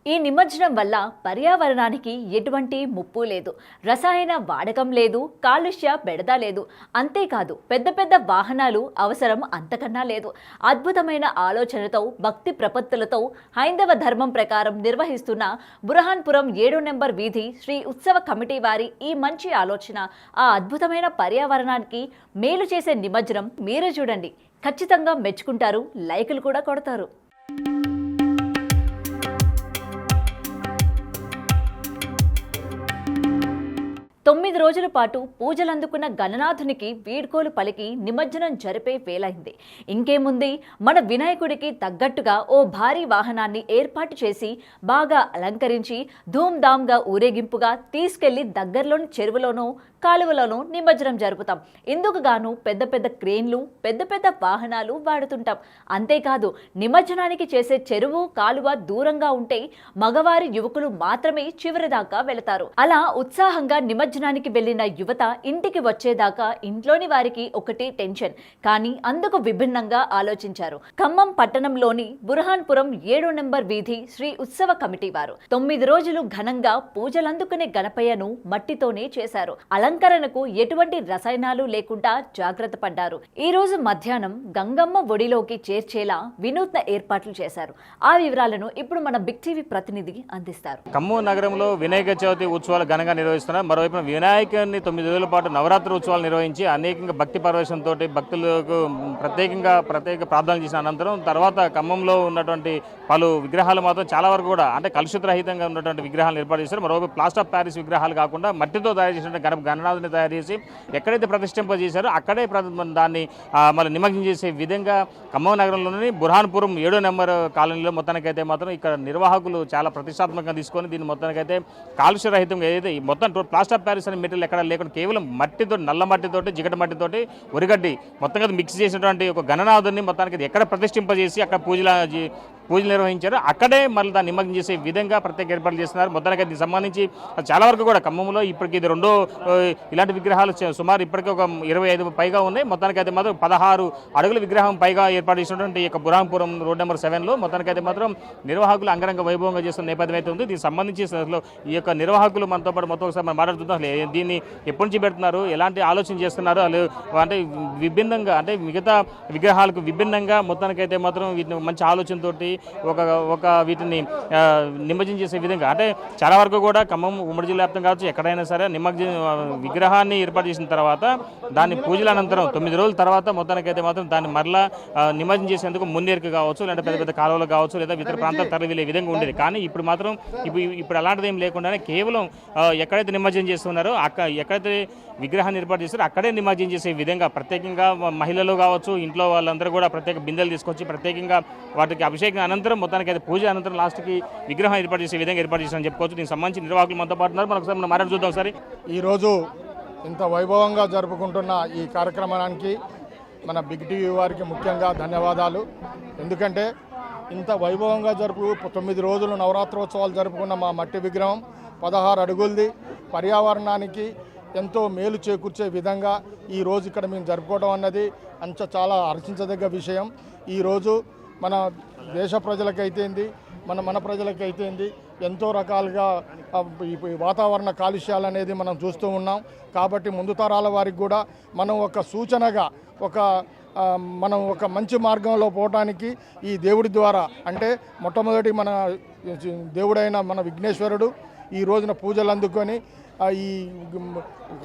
ఈ నిమజ్జనం వల్ల పర్యావరణానికి ఎటువంటి ముప్పు లేదు, రసాయన వాడకం లేదు, కాలుష్య బెడద లేదు. అంతేకాదు పెద్ద పెద్ద వాహనాలు అవసరం అంతకన్నా లేదు. అద్భుతమైన ఆలోచనతో భక్తి ప్రపత్తులతో హైందవ ధర్మం ప్రకారం నిర్వహిస్తున్న బురహాన్పురం 7 నెంబర్ వీధి శ్రీ ఉత్సవ కమిటీ వారి ఈ మంచి ఆలోచన ఆ అద్భుతమైన పర్యావరణానికి మేలు చేసే నిమజ్జనం మీరు చూడండి, ఖచ్చితంగా మెచ్చుకుంటారు, లైకులు కూడా కొడతారు. 9 రోజుల పాటు పూజలందుకున్న గణనాథునికి వీడ్కోలు పలికి నిమజ్జనం జరిపే వేలైంది. ఇంకేముంది, మన వినాయకుడికి తగ్గట్టుగా ఓ భారీ వాహనాన్ని ఏర్పాటు చేసి బాగా అలంకరించి ధూమ్ధామ్గా ఊరేగింపుగా తీసుకెళ్లి దగ్గరలోని చెరువులోనూ కాలువలోనూ నిమజ్జనం జరుపుతాం. ఇందుకు గాను పెద్ద పెద్ద క్రేన్లు, పెద్ద పెద్ద వాహనాలు వాడుతుంటాం. అంతేకాదు నిమజ్జనానికి చేసే చెరువు కాలువ దూరంగా ఉంటే మగవారి యువకులు మాత్రమే చివరిదాకా వెళతారు. అలా ఉత్సాహంగా నిమజ్జనానికి వెళ్లిన యువత ఇంటికి వచ్చేదాకా ఇంట్లోని వారికి ఒకటి టెన్షన్. కానీ అందుకు విభిన్నంగా ఆలోచించారు ఖమ్మం పట్టణంలోని బురహాన్పురం 7 నెంబర్ వీధి శ్రీ ఉత్సవ కమిటీ వారు. 9 రోజులు ఘనంగా పూజలందుకునే గణపయ్యను మట్టితోనే చేశారు. అలంకరణకు ఎటువంటి రసాయనాలు లేకుండా జాగ్రత్త పడ్డారు. ఈ రోజు మధ్యాహ్నం గంగమ్మ ఒడిలోకి చేర్చేలా వినూత్న ఏర్పాట్లు చేశారు. ఆ వివరాలను ఇప్పుడు మన బిగ్ టీవీ ప్రతినిధి అందిస్తారు. ఖమ్మం నగరంలో వినాయక చవితి ఉత్సవాలు ఘనంగా నిర్వహిస్తున్నారు. మరోవైపు వినాయకుడిని 9 రోజుల పాటు నవరాత్రి ఉత్సవాలు నిర్వహించి అనేకంగా భక్తి పరవశంతో భక్తులకు ప్రత్యేక ప్రార్థనలు చేసిన అనంతరం తర్వాత ఖమ్మంలో ఉన్నటువంటి పలు విగ్రహాలు మాత్రం చాలా వరకు కూడా అంటే కలుషితరహితంగా ఉన్నటువంటి విగ్రహాలు ఏర్పాటు చేశారు. మరోవైపు ప్లాస్టర్ ఆఫ్ ప్యారిస్ విగ్రహాలు కాకుండా మట్టితో తయారు చేసిన గణనాథుని తయారు చేసి ఎక్కడైతే ప్రతిష్ఠింపజేశారో అక్కడే దాన్ని మళ్ళీ నిమజ్జనం చేసే విధంగా ఖమ్మం నగరంలోని బురహాన్పురం 7 నెంబర్ కాలనీలో మొత్తానికైతే మాత్రం ఇక్కడ నిర్వాహకులు చాలా ప్రతిష్టాత్మకంగా తీసుకొని దీన్ని మొత్తానికైతే కాలుష్యరహితంగా ఏదైతే మొత్తం ప్లాస్టర్ ఆఫ్ ప్యారిస్ అనే మెటీరియల్ ఎక్కడ లేకుండా కేవలం మట్టితో, నల్ల మట్టితోటి, జిగట మట్టితోటి, ఒరిగడ్డి మొత్తంగా మిక్స్ చేసినటువంటి ఒక గణనాథుని మొత్తానికి ఎక్కడ ప్రతిష్ఠింపజేసి అక్కడ పూజలు నిర్వహించారు. అక్కడే మళ్ళీ దాన్ని నిమజ్జనం చేసే విధంగా ప్రత్యేక ఏర్పాట్లు చేస్తున్నారు. మొత్తానికి దీనికి సంబంధించి చాలా వరకు కూడా ఖమ్మంలో ఇప్పటికి ఇది రెండో ఇలాంటి విగ్రహాలు సుమారు ఇప్పటికీ ఒక 25 పైగా ఉన్నాయి. మొత్తానికైతే మాత్రం 16 అడుగుల విగ్రహం పైగా ఏర్పాటు చేసినటువంటి ఈ యొక్క బురహాన్పురం రోడ్ నెంబర్ 7లో మొత్తానికైతే మాత్రం నిర్వాహకులు అంగరంగ వైభవంగా చేస్తున్న నేపథ్యం అయితే ఉంది. దీనికి సంబంధించి అసలు ఈ యొక్క నిర్వాహకులు మనతో పాటు మొత్తం ఒకసారి మనం మాట్లాడుతుంటాం. దీన్ని ఎప్పటి నుంచి పెడుతున్నారు, ఎలాంటి ఆలోచన చేస్తున్నారు, అంటే విభిన్నంగా అంటే మిగతా విగ్రహాలకు విభిన్నంగా మొత్తానికైతే మాత్రం వీటిని మంచి ఆలోచనతోటి ఒక వీటిని నిమజ్జనం చేసే విధంగా అంటే చాలా వరకు కూడా ఖమ్మం ఉమ్మడి జిల్లా వ్యాప్తం కావచ్చు ఎక్కడైనా సరే విగ్రహాన్ని ఏర్పాటు చేసిన తర్వాత దాన్ని పూజల అనంతరం 9 రోజుల తర్వాత మొత్తానికైతే మాత్రం దాన్ని మరలా నిమజ్జనం చేసేందుకు మున్నేరుకు కావచ్చు, లేదా పెద్ద పెద్ద కాలువలు కావచ్చు, లేదా ఇతర ప్రాంతాలు తరలి వెళ్ళే విధంగా ఉండేది. కానీ ఇప్పుడు మాత్రం ఇప్పుడు అలాంటిది ఏం లేకుండానే కేవలం ఎక్కడైతే నిమజ్జనం చేస్తున్నారో ఎక్కడైతే విగ్రహాన్ని ఏర్పాటు చేస్తారో అక్కడే నిమజ్జనం చేసే విధంగా ప్రత్యేకంగా మహిళలు కావచ్చు, ఇంట్లో వాళ్ళందరూ కూడా ప్రత్యేక బిందెలు తీసుకొచ్చి ప్రత్యేకంగా వాటికి అభిషేకం అనంతరం మొత్తానికి అయితే పూజ అనంతరం లాస్ట్కి విగ్రహం ఏర్పాటు చేసే విధంగా ఏర్పాటు చేస్తారని చెప్పుకోవచ్చు. దీనికి సంబంధించి నిర్వాహకులు మనతో పాటు ఉన్నారు. మనం ఒకసారి మాట్లాడి చూద్దాం. ఒకసారి ఈరోజు ఇంత వైభవంగా జరుపుకుంటున్న ఈ కార్యక్రమానికి మన బిగ్ టీవీ వారికి ముఖ్యంగా ధన్యవాదాలు. ఎందుకంటే ఇంత వైభవంగా 9 రోజులు నవరాత్రోత్సవాలు జరుపుకున్న మా మట్టి విగ్రహం 16 అడుగులది పర్యావరణానికి ఎంతో మేలు చేకూర్చే విధంగా ఈరోజు ఇక్కడ మేము జరుపుకోవడం అన్నది చాలా హర్షించదగ్గ విషయం. ఈరోజు మన దేశ ప్రజలకైతేంది, మన ప్రజలకైతేంది ఎంతో రకాలుగా వాతావరణ కాలుష్యాలు అనేది మనం చూస్తూ ఉన్నాం. కాబట్టి ముందు తరాల వారికి కూడా మనం ఒక సూచనగా మనం ఒక మంచి మార్గంలో పోవడానికి ఈ దేవుడి ద్వారా అంటే మొట్టమొదటి మన దేవుడైన మన విఘ్నేశ్వరుడు ఈ రోజున పూజలు అందుకొని ఈ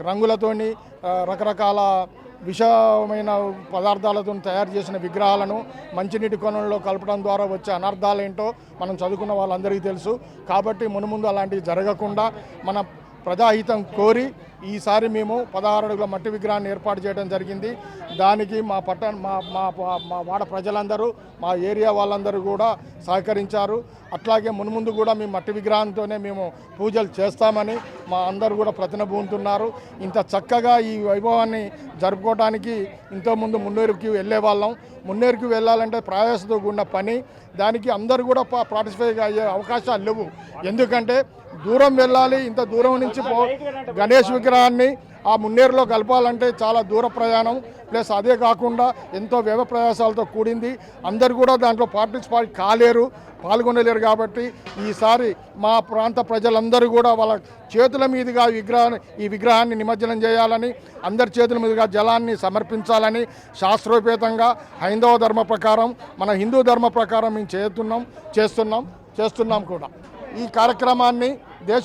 రంగులతోని రకరకాల విషమైన పదార్థాలతో తయారు చేసిన విగ్రహాలను మంచినీటి కొనంలో కలపడం ద్వారా వచ్చే అనర్థాలేంటో మనం చదువుకున్న వాళ్ళందరికీ తెలుసు. కాబట్టి మునుముందు అలాంటివి జరగకుండా మన ప్రజాహితం కోరి ఈసారి మేము 16 అడుగుల మట్టి విగ్రహాన్ని ఏర్పాటు చేయడం జరిగింది. దానికి మా వాడ ప్రజలందరూ, మా ఏరియా వాళ్ళందరూ కూడా సహకరించారు. అట్లాగే మున్ముందు కూడా మేము మట్టి విగ్రహంతోనే మేము పూజలు చేస్తామని మా అందరూ కూడా ప్రతినబూతున్నారు. ఇంత చక్కగా ఈ వైభవాన్ని జరుపుకోవడానికి ఇంతకుముందు మున్నేరుకి వెళ్ళే వాళ్ళం. మున్నేరుకి వెళ్ళాలంటే ప్రయాసతో కూడిన పని. దానికి అందరూ కూడా పార్టిసిపేట్ అయ్యే అవకాశాలు లేవు. ఎందుకంటే దూరం వెళ్ళాలి, ఇంత దూరం నుంచి గణేష్ విగ్రహం విగ్రహాన్ని ఆ మున్నేరులో కలపాలంటే చాలా దూర ప్రయాణం, ప్లస్ అదే కాకుండా ఎంతో వ్యయ ప్రయాసాలతో కూడింది. అందరు కూడా దాంట్లో పార్టిసిపేట్ పాల్గొనలేరు. కాబట్టి ఈసారి మా ప్రాంత ప్రజలందరూ కూడా వాళ్ళ చేతుల మీదుగా ఈ విగ్రహాన్ని నిమజ్జనం చేయాలని, అందరి చేతుల మీదుగా జలాన్ని సమర్పించాలని శాస్త్రోపేతంగా హైందవ ధర్మ ప్రకారం, మన హిందూ ధర్మ ప్రకారం మేము చేస్తున్నాం కూడా. ఈ కార్యక్రమాన్ని దేశ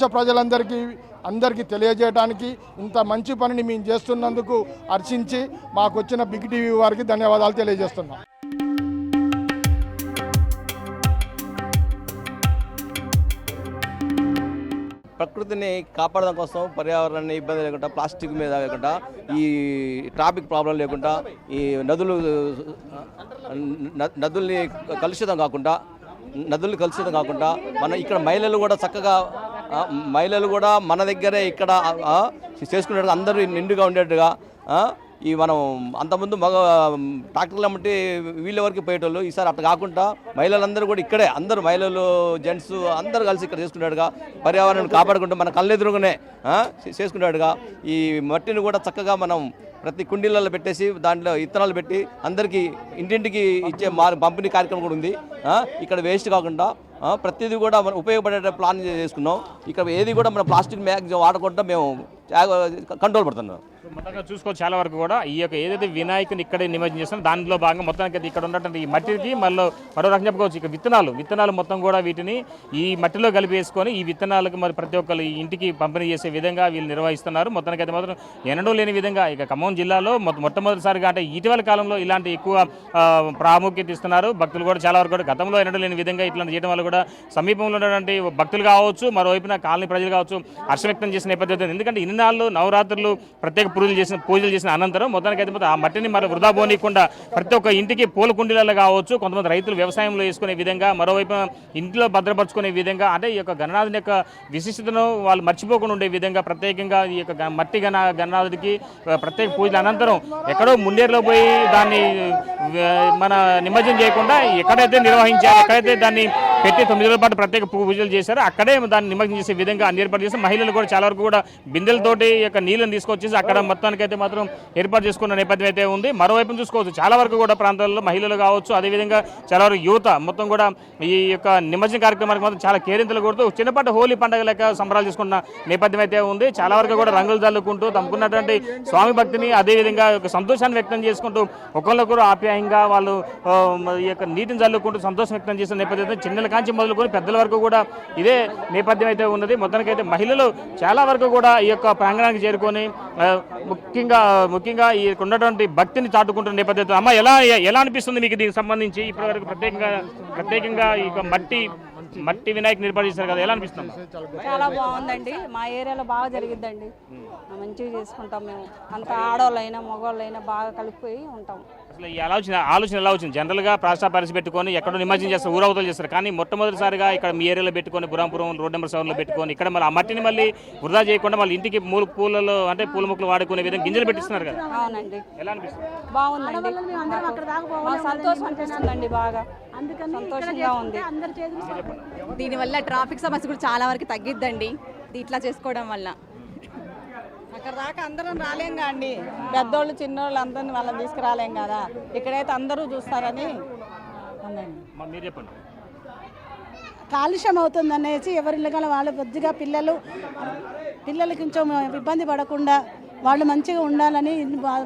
అందరికీ తెలియజేయడానికి, ఇంత మంచి పనిని మేము చేస్తున్నందుకు హర్షించి మాకు వచ్చిన బిగ్ టీవీ వారికి ధన్యవాదాలు తెలియజేస్తున్నాం. ప్రకృతిని కాపాడడం కోసం, పర్యావరణాన్ని ఇబ్బంది లేకుండా, ప్లాస్టిక్ మీద లేకుండా, ఈ ట్రాఫిక్ ప్రాబ్లం లేకుండా, ఈ నదుల్ని కలుషితం కాకుండా మన ఇక్కడ మహిళలు కూడా చక్కగా మన దగ్గరే ఇక్కడ చేసుకునేట్టుగా అందరూ నిండుగా ఉండేట్టుగా ఈ మనం అంతకుముందు ట్రాక్టర్లు అమ్మటి వీళ్ళ వరకు పోయేటోళ్ళు, ఈసారి అట్లా కాకుండా మహిళలందరూ కూడా ఇక్కడే, అందరూ మహిళలు జెంట్స్ అందరూ కలిసి ఇక్కడ చేసుకునేట్టుగా, పర్యావరణాన్ని కాపాడుకుంటూ మన కళ్ళెదురుగానే చేసుకునేట్టుగా ఈ మట్టిని కూడా చక్కగా మనం ప్రతి కుండీలలో పెట్టేసి దాంట్లో విత్తనాలు పెట్టి అందరికీ ఇంటింటికి ఇచ్చే పంపిణీ కార్యక్రమం కూడా ఉంది. ఇక్కడ వేస్ట్ కాకుండా ప్రతిదీ కూడా మనం ఉపయోగపడే ప్లాన్ చేసుకున్నాం. ఇక్కడ ఏది కూడా మన ప్లాస్టిక్ మ్యాక్సిమం వాడకుండా మేము కంట్రోల్ పడుతున్నాం. మొత్తంగా చూసుకోవచ్చు, చాలా వరకు కూడా ఈ యొక్క ఏదైతే వినాయకుని ఇక్కడే నిమజ్జనం చేస్తున్నాం దాంట్లో భాగంగా మొత్తానికి ఇక్కడ ఉన్నటువంటి ఈ మట్టికి మరో రకం చెప్పుకోవచ్చు. ఇక విత్తనాలు మొత్తం కూడా వీటిని ఈ మట్టిలో కలిపేసుకొని ఈ విత్తనాలకు మరి ప్రతి ఒక్కరు ఈ ఇంటికి పంపిణీ చేసే విధంగా వీళ్ళు నిర్వహిస్తున్నారు. మొత్తానికి అయితే మాత్రం ఎన్నడూ లేని విధంగా ఇక ఖమ్మం జిల్లాలో మొట్టమొదటిసారిగా అంటే ఇటీవల కాలంలో ఇలాంటి ఎక్కువ ప్రాముఖ్యత ఇస్తున్నారు. భక్తులు కూడా చాలా వరకు కూడా గతంలో ఎన్నడూ లేని విధంగా ఇట్లాంటి చేయడం వల్ల కూడా సమీపంలో ఉన్నటువంటి భక్తులు కావచ్చు, మరోవైపున కాలనీ ప్రజలు కావచ్చు హర్షం వ్యక్తం చేసిన నేపథ్యం. ఎందుకంటే ఇన్ని నాళ్ళు నవరాత్రులు ప్రత్యేక పూజలు చేసిన అనంతరం మొత్తానికి అయితే ఆ మట్టిని మరి వృధా పోనీయకుండా ప్రతి ఒక్క ఇంటికి పూల కుండీలలో కావచ్చు, కొంతమంది రైతులు వ్యవసాయంలో వేసుకునే విధంగా, మరోవైపు ఇంట్లో భద్రపరుచుకునే విధంగా, అంటే ఈ యొక్క గణనాథుని యొక్క విశిష్టతను వాళ్ళు మర్చిపోకుండా ఉండే విధంగా ప్రత్యేకంగా ఈ యొక్క మట్టి గణనాథుడికి ప్రత్యేక పూజల అనంతరం ఎక్కడో మున్నేరులో పోయి దాన్ని మన నిమజ్జనం చేయకుండా ఎక్కడైతే నిర్వహించారో, ఎక్కడైతే దాన్ని పెట్టి 9 రోజుల పాటు ప్రత్యేక పూజలు చేశారో అక్కడే దాన్ని నిమజ్జనం చేసే విధంగా అన్ని ఏర్పాటు చేసి మహిళలు కూడా చాలా వరకు కూడా బిందెలతోటి యొక్క నీళ్ళని తీసుకొచ్చేసి అక్కడ మొత్తానికి అయితే మాత్రం ఏర్పాటు చేసుకున్న నేపథ్యం అయితే ఉంది. మరోవైపు చూసుకోవచ్చు, చాలా వరకు కూడా ప్రాంతాల్లో మహిళలు కావచ్చు, అదేవిధంగా చాలా వరకు యువత మొత్తం కూడా ఈ యొక్క నిమజ్జన కార్యక్రమానికి మాత్రం చాలా కేరింతలు కొడుతూ చిన్నపాటి హోలీ పండుగ లెక్క సంబరాలు చేసుకున్న నేపథ్యం అయితే ఉంది. చాలా వరకు కూడా రంగులు చల్లుకుంటూ తమకున్నటువంటి స్వామి భక్తిని అదేవిధంగా యొక్క సంతోషాన్ని వ్యక్తం చేసుకుంటూ ఒకళ్ళొకరు ఆప్యాయంగా వాళ్ళు ఈ యొక్క నీటిని చల్లుకుంటూ సంతోషం వ్యక్తం చేసిన నేపథ్యం చిన్నల కాంచి మొదలుకొని పెద్దల వరకు కూడా ఇదే నేపథ్యం అయితే ఉన్నది. మొత్తానికి అయితే మహిళలు చాలా వరకు కూడా ఈ యొక్క ప్రాంగణానికి చేరుకొని ముఖ్యంగా ఈ ఉన్నటువంటి భక్తిని చాటుకుంటున్న నేపథ్యంతో అమ్మ ఎలా అనిపిస్తుంది మీకు దీనికి సంబంధించి? ఇప్పటివరకు ప్రత్యేకంగా ఈ మట్టి వినాయక ఏర్పాటు చేశారు కదా, ఎలా అనిపిస్తుంది? చాలా బాగుందండి. మా ఏరియాలో బాగా జరిగిద్దండి, మంచిగా చేసుకుంటాం మేము. అంత ఆడవాళ్ళైనా మగవాళ్ళైనా బాగా కలిపిపోయి ఉంటాం. అసలు ఈ ఆలోచన ఎలా వచ్చింది? జనరల్గా ప్రాసాపరిసి పెట్టుకొని ఎక్కడో నిమజ్జనం చేస్తారు, ఊరవతలు చేస్తారు, కానీ మొట్టమొదటిసారిగా ఇక్కడ మీ ఏరియాలో పెట్టుకొని బురాంపురం రోడ్ నెంబర్ 7లో పెట్టుకొని ఇక్కడ మళ్ళీ ఆ మట్టిని మళ్ళీ వృధా చేయకుండా మళ్ళీ ఇంటికి పూలలో అంటే పూల మొక్కలు వాడుకునే విధంగా గింజలు పెట్టిస్తున్నారు కదా, అవునండి. ఎలా అనిపిస్తుంది? బాగుందండి, సంతోషం అనిపిస్తుందండి, బాగా సంతోషంగా ఉంది. దీనివల్ల ట్రాఫిక్ సమస్య కూడా చాలా వరకు తగ్గిద్దండి ఇట్లా చేసుకోవడం వల్ల. అక్కడ దాకా అందరం రాలేం అండి, పెద్దోళ్ళు చిన్నోళ్ళు అందరిని వాళ్ళని తీసుకురాలేం కదా, ఇక్కడైతే అందరూ చూస్తారని మీరు చెప్పండి. కాలుష్యం అవుతుంది అనేసి ఎవరిల్లు కానీ వాళ్ళు కొద్దిగా పిల్లలకి కొంచెం ఇబ్బంది పడకుండా వాళ్ళు మంచిగా ఉండాలని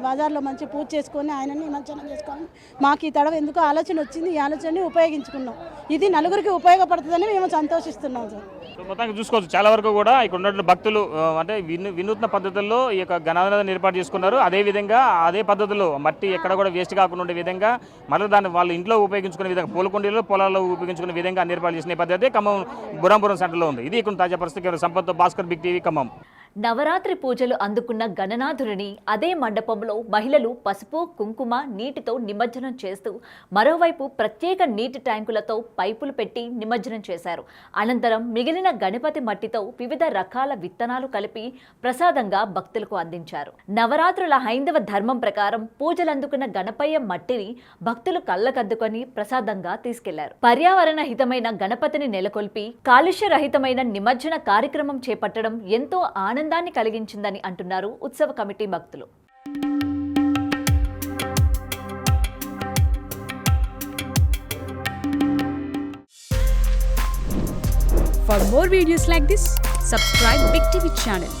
బజార్లో మంచి పూజ చేసుకొని ఆయనని నిమజ్జనం చేసుకోవాలి. మాకు ఈ తడవ ఎందుకో ఆలోచన వచ్చింది, ఈ ఆలోచనని ఉపయోగించుకున్నాం. ఇది నలుగురికి ఉపయోగపడుతుందని మేము సంతోషిస్తున్నాం సార్. మొత్తానికి చూసుకోవచ్చు, చాలా వరకు కూడా ఇక్కడ ఉన్నటువంటి భక్తులు అంటే వినూత్న పద్ధతుల్లో ఈ యొక్క గణనాథుని ఏర్పాటు చేసుకున్నారు. అదేవిధంగా అదే పద్ధతిలో మట్టి ఎక్కడ కూడా వేస్ట్ కాకుండా ఉండే విధంగా మళ్ళీ దాన్ని వాళ్ళు ఇంట్లో ఉపయోగించుకునే విధంగా పూలకుండీలో పొలాల్లో ఉపయోగించుకునే విధంగా అన్ని ఏర్పాటు చేసిన పద్ధతి ఖమ్మం బురాంపురం సెంటర్లో ఉంది. ఇది ఇక్కడ తాజా పరిస్థితి. Sampath, Bhaskar, big TV, Khammam. నవరాత్రి పూజలు అందుకున్న గణనాథుడిని అదే మండపంలో మహిళలు పసుపు కుంకుమ నీటితో నిమజ్జనం చేస్తూ మరోవైపు ప్రత్యేక నీటి ట్యాంకులతో పైపులు పెట్టి నిమజ్జనం చేశారు. అనంతరం మిగిలిన గణపతి మట్టితో వివిధ రకాల విత్తనాలు కలిపి ప్రసాదంగా భక్తులకు అందించారు. నవరాత్రుల హైందవ ధర్మం ప్రకారం పూజలందుకున్న గణపయ్య మట్టిని భక్తులు కళ్ళకద్దుకొని ప్రసాదంగా తీసుకెళ్లారు. పర్యావరణ హితమైన గణపతిని నెలకొల్పి కాలుష్య రహితమైన నిమజ్జన కార్యక్రమం చేపట్టడం ఎంతో ఆనంద ఆనందాన్ని కలిగించిందని అంటున్నారు ఉత్సవ కమిటీ భక్తులు. For more videos like this, subscribe Big TV channel.